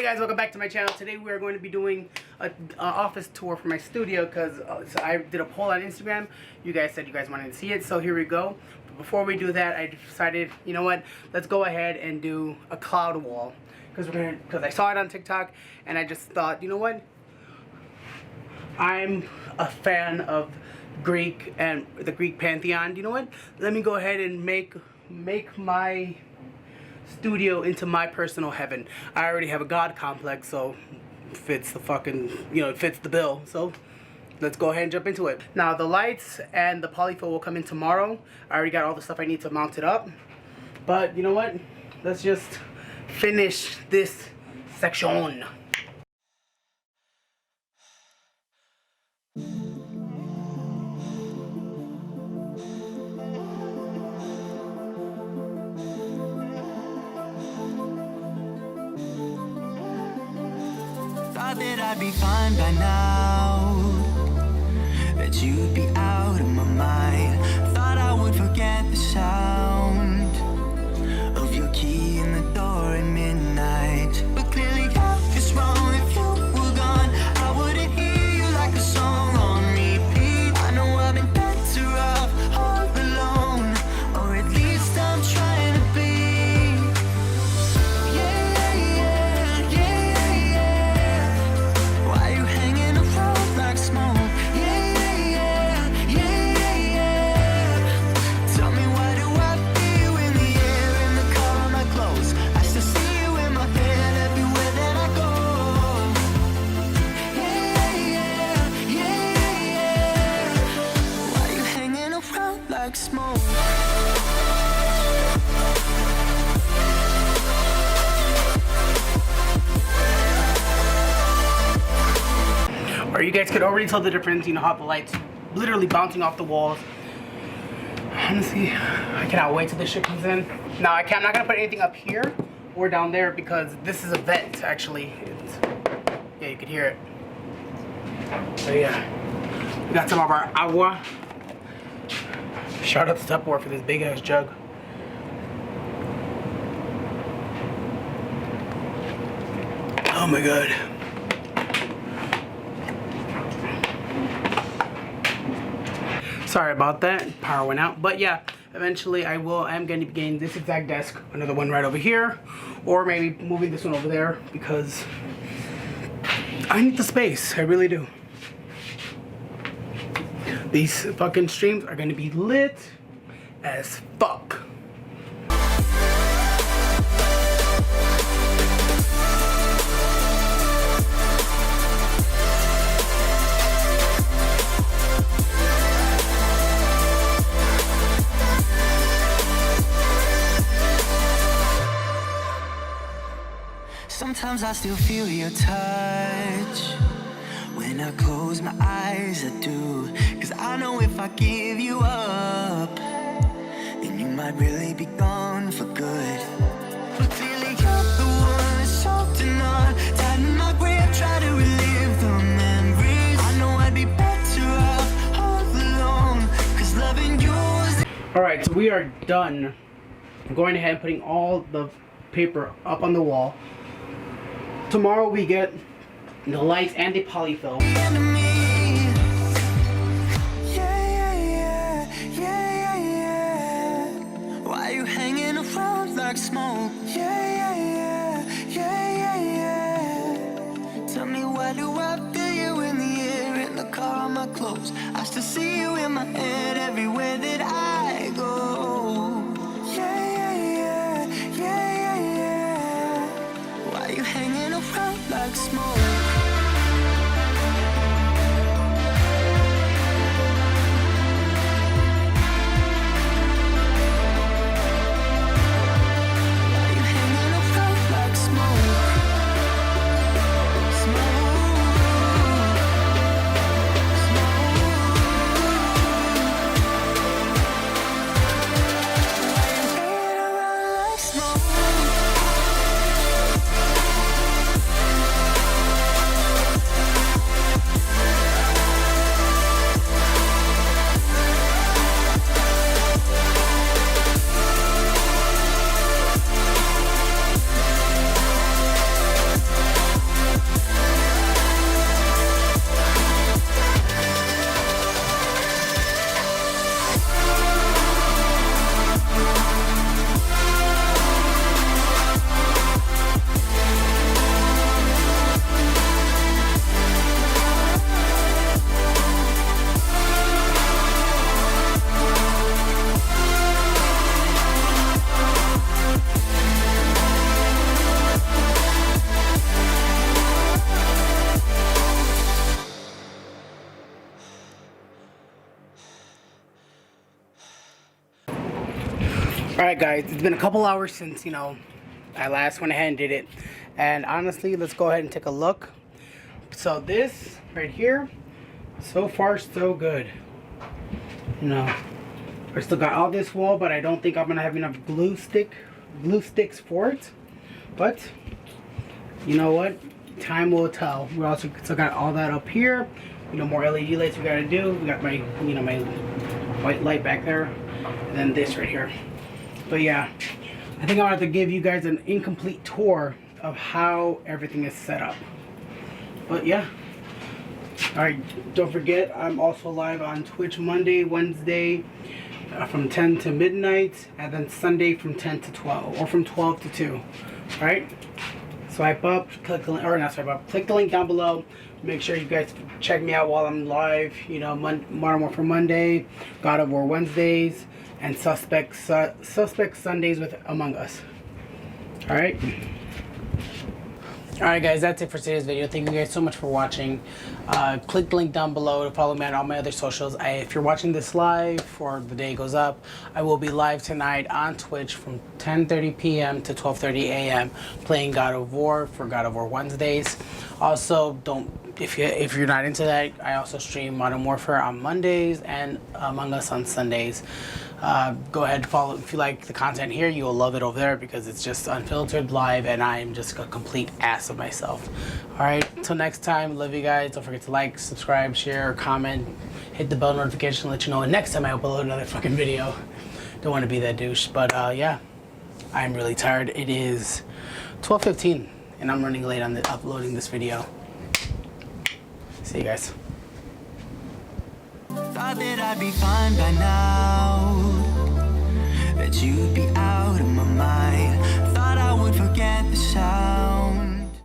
Hey guys, welcome back to my channel. Today we are going to be doing an office tour for my studio because so I did a poll on Instagram. You guys said you guys wanted to see it, so here we go. But before we do that, I decided, you know what, let's go ahead and do a cloud wall because I saw it on TikTok and I just thought, you know what, I'm a fan of Greek and the Greek pantheon. You know what, let me go ahead and make my studio into my personal heaven. I already have a god complex, so it fits the fucking, it fits the bill. So let's go ahead and jump into it. Now the lights and the polyfill will come in tomorrow. I already got all the stuff I need to mount it up. But you know what? Let's just finish this section. Thought that I'd be fine by now, that you'd be out of my mind. Thought I would forget the sound of your key in the door at midnight. But clearly I was wrong. If you were gone, I wouldn't hear you like a song on repeat. I know I've been better off all alone, or at least I'm trying to be. Smoke. Or you guys could already tell the difference, how the lights literally bouncing off the walls. Honestly, I cannot wait till this shit comes in. Now I'm not gonna put anything up here or down there because this is a vent actually. Yeah, you could hear it. So yeah, we got some of our agua. Shout out to Tupperware for this big ass jug. Oh my god. Sorry about that. Power went out. But yeah, eventually I'm going to be getting this exact desk, another one right over here, or maybe moving this one over there because I need the space. I really do. These fucking streams are gonna be lit as fuck. Sometimes I still feel your touch. When I close my eyes, I do. Cause I know if I give you up, then you might really be gone for good. But clearly you're the one that's holding on, tight in my grip, try to relive the memories. I know I'd be better off all alone, cause loving you was... Alright, so we are done. I'm going ahead and putting all the paper up on the wall. Tomorrow we get the lights and the polyfill. Why you hanging around like smoke? Tell me, why do I feel you in the air, in the car, on my clothes? I still see you in my head everywhere that I go. Why you hanging around like smoke? Alright guys, it's been a couple hours since, you know, I last went ahead and did it. And honestly, let's go ahead and take a look. So this right here, so far so good. You know, I still got all this wall, but I don't think I'm gonna have enough glue sticks for it. But you know what? Time will tell. We also still got all that up here. You know, more LED lights we gotta do. We got my, you know, my white light back there, and then this right here. But yeah, I think I'm gonna have to give you guys an incomplete tour of how everything is set up. But yeah. Alright, don't forget, I'm also live on Twitch Monday, Wednesday from 10 to midnight, and then Sunday from 10 to 12, or from 12 to 2. Alright? Swipe up, click the link, or not swipe up, click the link down below. Make sure you guys check me out while I'm live. You know, Modern Warfare Monday, God of War Wednesdays, and Suspect Sundays with Among Us. Alright? Alright guys, that's it for today's video. Thank you guys so much for watching. Click the link down below to follow me on all my other socials. If you're watching this live or the day goes up, I will be live tonight on Twitch from 10:30 p.m. to 12:30 a.m. playing God of War for God of War Wednesdays. Also, if you're not into that, I also stream Modern Warfare on Mondays and Among Us on Sundays. Go ahead and follow. If you like the content here, you will love it over there because it's just unfiltered live and I am just a complete ass of myself. Alright, until next time, love you guys. Don't forget to like, subscribe, share, comment, hit the bell notification to let you know next time I upload another fucking video. Don't want to be that douche, but yeah, I'm really tired. It is 12:15 and I'm running late on uploading this video. See you guys. Thought that I'd be fine by now, that you'd be out of my mind. Thought I would forget the sound